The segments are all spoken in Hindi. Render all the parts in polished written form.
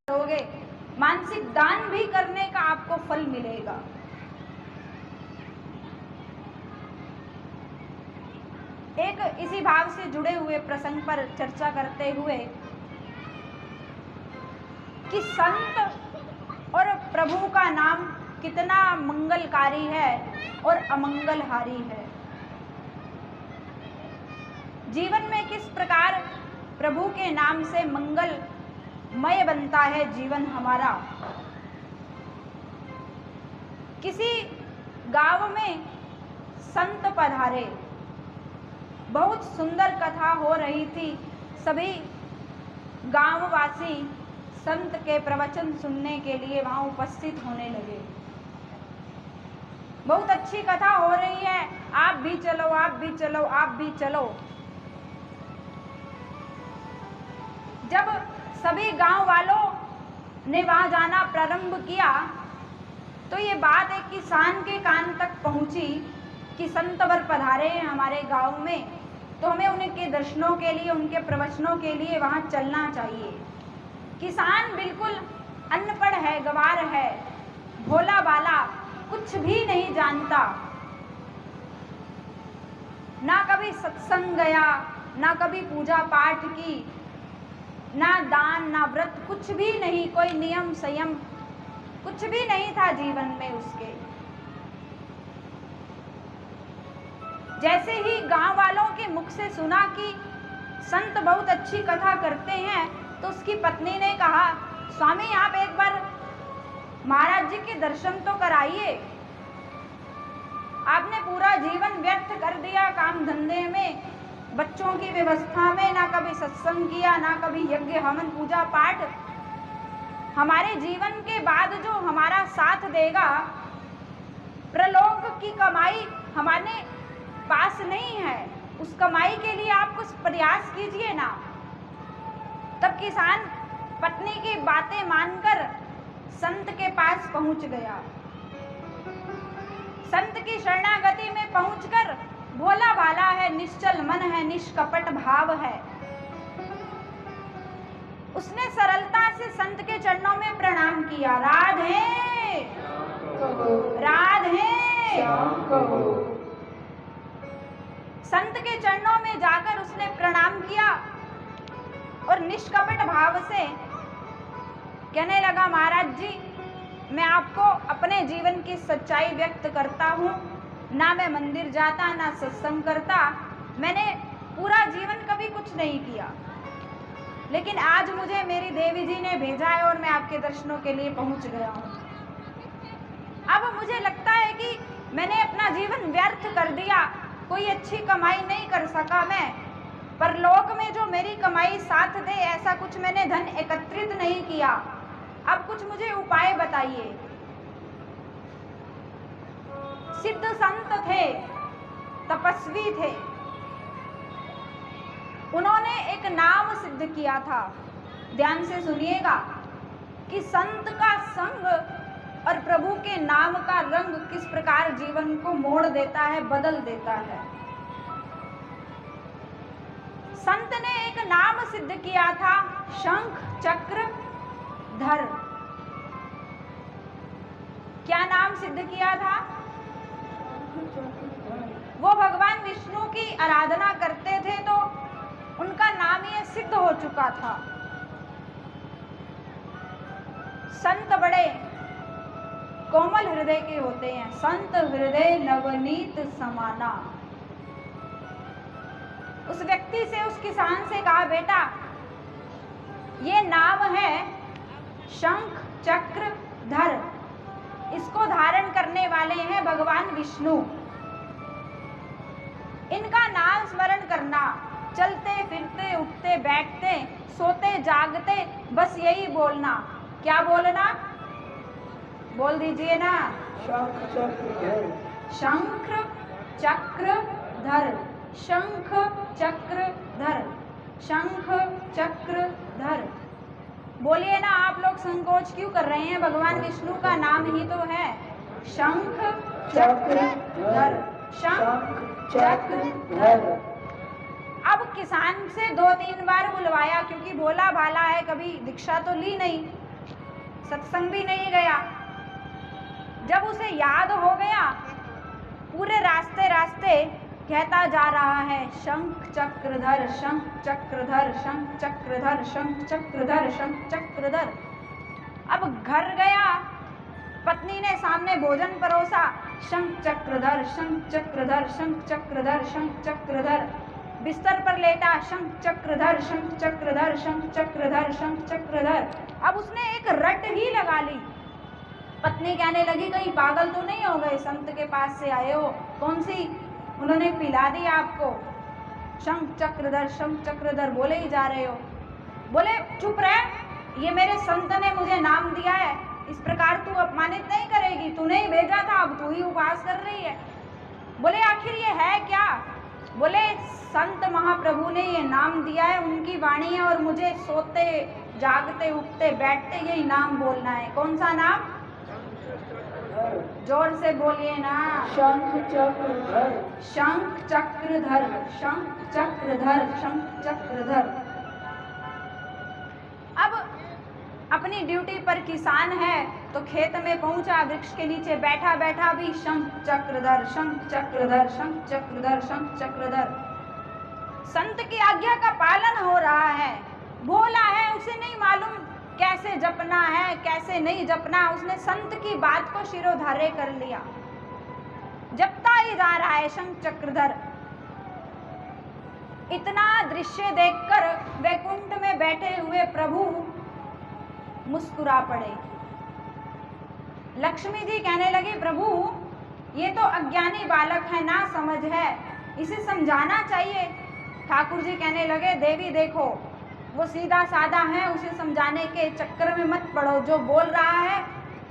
करोगे, मानसिक दान भी करने का आपको फल मिलेगा। एक इसी भाव से जुड़े हुए प्रसंग पर चर्चा करते हुए कि संत और प्रभु का नाम कितना मंगलकारी है और अमंगलहारी है। जीवन में किस प्रकार प्रभु के नाम से मंगलमय बनता है जीवन हमारा। किसी गांव में संत पधारे, बहुत सुंदर कथा हो रही थी। सभी गांववासी संत के प्रवचन सुनने के लिए वहां उपस्थित होने लगे। बहुत अच्छी कथा हो रही है, आप भी चलो, आप भी चलो, आप भी चलो। जब सभी गांव वालों ने वहां जाना प्रारंभ किया तो ये बात एक किसान के कान तक पहुंची कि संतवर पधारे हैं हमारे गांव में, तो हमें उनके दर्शनों के लिए, उनके प्रवचनों के लिए वहां चलना चाहिए। किसान बिल्कुल अनपढ़ है, गंवार है, भोला बाला, कुछ भी नहीं जानता, ना कभी सत्संग गया, ना कभी पूजा पाठ की, ना दान ना व्रत, कुछ भी नहीं, कोई नियम संयम कुछ भी नहीं था जीवन में उसके। जैसे ही गांव वालों के मुख से सुना कि संत बहुत अच्छी कथा करते हैं, तो उसकी पत्नी ने कहा, स्वामी आप एक बार महाराज जी के दर्शन तो कराइए। आपने पूरा जीवन व्यर्थ कर दिया काम धंधे में, बच्चों की व्यवस्था में, ना कभी सत्संग किया, ना कभी यज्ञ हवन पूजा पाठ। हमारे जीवन के बाद जो हमारा साथ देगा, प्रलोक की कमाई हमारे पास नहीं है, उस कमाई के लिए आप कुछ प्रयास कीजिए ना। तब किसान पत्नी की बातें मानकर संत के पास पहुंच गया। संत की शरणागति में पहुंचकर भोला भाला है, निश्चल मन है, निष्कपट भाव है, उसने सरलता से संत के चरणों में प्रणाम किया। राधे राधे। संत के चरणों में जाकर उसने प्रणाम किया और निष्कपट भाव से कहने लगा, महाराज जी मैं आपको अपने जीवन की सच्चाई व्यक्त करता हूँ। ना मैं मंदिर जाता, ना सत्संग करता, मैंने पूरा जीवन कभी कुछ नहीं किया, लेकिन आज मुझे मेरी देवी जी ने भेजा है और मैं आपके दर्शनों के लिए पहुंच गया हूँ। अब मुझे लगता है कि मैंने अपना जीवन व्यर्थ कर दिया, कोई अच्छी कमाई नहीं कर सका मैं, परलोक में जो मेरी कमाई साथ दे ऐसा कुछ मैंने धन एकत्रित नहीं किया। अब कुछ मुझे उपाय बताइए। सिद्ध संत थे, तपस्वी थे, उन्होंने एक नाम सिद्ध किया था। ध्यान से सुनिएगा कि संत का संग और प्रभु के नाम का रंग किस प्रकार जीवन को मोड़ देता है, बदल देता है। संत ने एक नाम सिद्ध किया था, शंख चक्र धर। क्या नाम सिद्ध किया था? वो भगवान विष्णु की आराधना करते थे तो उनका नाम ये सिद्ध हो चुका था। संत बड़े कोमल हृदय के होते हैं, संत हृदय नवनीत समाना। उस व्यक्ति से, उस किसान से कहा, बेटा ये नाम है शंख चक्र धर, इसको धारण करने वाले हैं भगवान विष्णु। इनका नाम स्मरण करना, चलते फिरते उठते बैठते सोते जागते बस यही बोलना। क्या बोलना? बोल दीजिए ना। शंख चक्र धर, शंख चक्र धर, शंख चक्र धर। बोलिए ना। आप लोग संकोच क्यों कर रहे हैं? भगवान विष्णु का नाम ही तो है शंख चक्र धर, शंख चक्र धर। अब किसान से 2-3 बार बुलवाया, क्योंकि भोला भाला है, कभी दीक्षा तो ली नहीं। सत्संग भी नहीं गया। जब उसे याद हो गया, पूरे रास्ते रास्ते कहता जा रहा है, शंख चक्रधर, शंख चक्रधर, शंख चक्रधर, शंख चक्रधर, शंख चक्रधर। अब घर गया, पत्नी ने सामने भोजन परोसा, शंख चक्रधर, शंख चक्रधर, शंख चक्रधर, शंख चक्रधर। बिस्तर पर लेटा, शंख चक्रधर, शंख चक्रधर, शंख चक्रधर, शंख चक्रधर। अब उसने एक रट ही लगा ली। पत्नी कहने लगी, कहीं पागल तो नहीं हो गए, संत के पास से आए हो, कौन सी उन्होंने पिला दी आपको? शंख चक्रधर, शंख चक्रधर बोले ही जा रहे हो। बोले चुप रह, ये मेरे संत ने मुझे नाम दिया है, इस प्रकार तू अपमानित नहीं करेगी, तूने ही भेजा था, अब तू ही उपवास कर रही है। बोले आखिर ये है क्या? बोले संत महाप्रभु ने ये नाम दिया है, उनकी वाणी है, और मुझे सोते जागते उठते बैठते यही नाम बोलना है। कौन सा नाम? जोर से बोलिए ना। शंख चक्रधर, शंख चक्रधर, शंख चक्रधर, शंख चक्रधर। अब अपनी ड्यूटी पर किसान है तो खेत में पहुंचा, वृक्ष के नीचे बैठा बैठा भी शंख चक्रधर, शंख चक्रधर, शंख चक्रधर, शंख चक्रधर। संत की आज्ञा का पालन हो रहा है, भोला है, उसे नहीं मालूम कैसे जपना है कैसे नहीं जपना, उसने संत की बात को शिरोधार्य कर लिया, जपता ही जा रहा है शंख चक्रधर। इतना दृश्य देखकर वैकुंठ में बैठे हुए प्रभु मुस्कुरा पड़े। लक्ष्मी जी कहने लगी, प्रभु ये तो अज्ञानी बालक है, ना समझ है, इसे समझाना चाहिए। ठाकुर जी कहने लगे, देवी देखो वो सीधा साधा है, उसे समझाने के चक्कर में मत पड़ो, जो बोल रहा है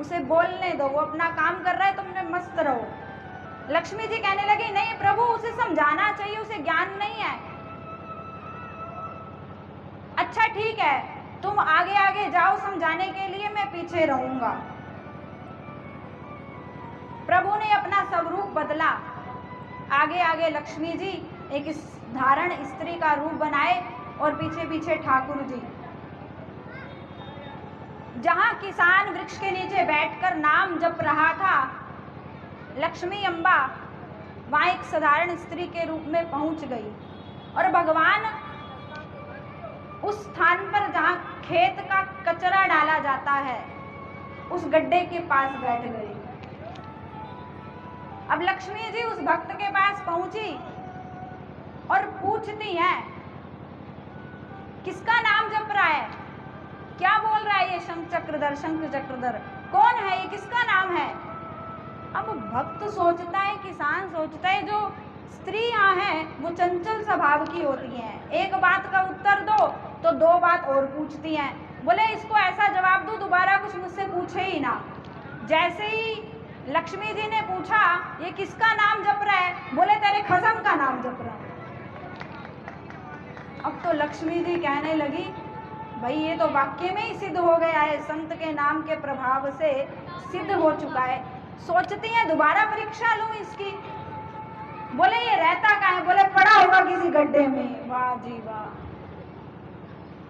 उसे बोलने दो, वो अपना काम कर रहा है, तुमने मस्त रहो। लक्ष्मी जी कहने लगी, नहीं प्रभु उसे समझाना चाहिए, उसे ज्ञान नहीं है। अच्छा ठीक है, तुम आगे आगे जाओ समझाने के लिए, मैं पीछे रहूंगा। प्रभु ने अपना स्वरूप बदला, आगे आगे लक्ष्मी जी एक धारण स्त्री का रूप बनाए और पीछे पीछे ठाकुर जी। जहां किसान वृक्ष के नीचे बैठकर नाम जप रहा था, लक्ष्मी अम्बा वहां एक साधारण स्त्री के रूप में पहुंच गई और भगवान उस स्थान पर जहां खेत का कचरा डाला जाता है उस गड्ढे के पास बैठ गई। अब लक्ष्मी जी उस भक्त के पास पहुंची और पूछती हैं, किसका नाम जप रहा है, क्या बोल रहा है ये शंख चक्रधर, शंख चक्रधर, कौन है ये, किसका नाम है? अब भक्त सोचता है, किसान सोचता है, जो स्त्रियां हैं वो चंचल स्वभाव की होती हैं, एक बात का उत्तर दो तो दो बात और पूछती हैं। बोले इसको ऐसा जवाब दो, दोबारा कुछ मुझसे पूछे ही ना। जैसे ही लक्ष्मी जी ने पूछा, ये किसका नाम जप रहा है? बोले तेरे खसम का नाम जप रहा है। अब तो लक्ष्मी जी कहने लगी, भाई ये तो वाक्य में ही सिद्ध हो गया है, संत के नाम के प्रभाव से सिद्ध हो चुका है। सोचती हैं दोबारा परीक्षा लूं इसकी। बोले ये रहता कहाँ है? बोले पड़ा होगा किसी गड्ढे में। वाह जी वाह।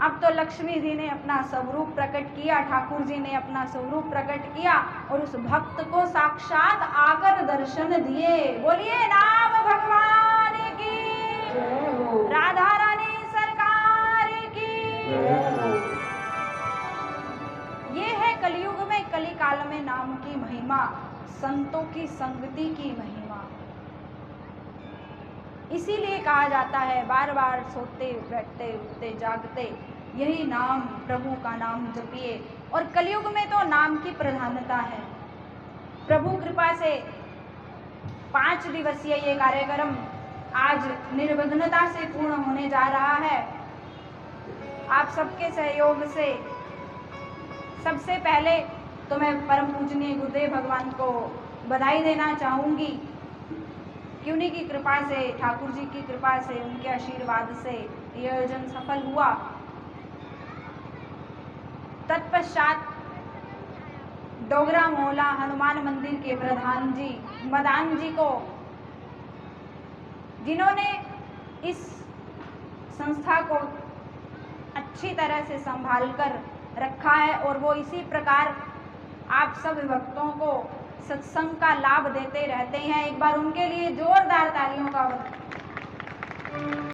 अब तो लक्ष्मी जी ने अपना स्वरूप प्रकट किया, ठाकुर जी ने अपना स्वरूप प्रकट किया और उस भक्त को साक्षात आकर दर्शन दिए। बोलिए नाम भगवान की, राधा रानी सरकार की। ये है कलयुग में, कली काल में नाम की महिमा, संतों की संगति की महिमा। इसीलिए कहा जाता है बार बार सोते बैठते उठते जागते यही नाम, प्रभु का नाम जपिए। और कलयुग में तो नाम की प्रधानता है। प्रभु कृपा से 5 दिवसीय ये कार्यक्रम आज निर्विघ्नता से पूर्ण होने जा रहा है। आप सबके सहयोग से सबसे पहले तो मैं परम पूजनीय गुरुदेव भगवान को बधाई देना चाहूँगी कि उन्हीं की कृपा से, ठाकुर जी की कृपा से, उनके आशीर्वाद से ये आयोजन सफल हुआ। तत्पश्चात डोगरा मोहल्ला हनुमान मंदिर के प्रधान जी मदान जी को, जिन्होंने इस संस्था को अच्छी तरह से संभाल कर रखा है और वो इसी प्रकार आप सब भक्तों को सत्संग का लाभ देते रहते हैं। एक बार उनके लिए जोरदार तालियों का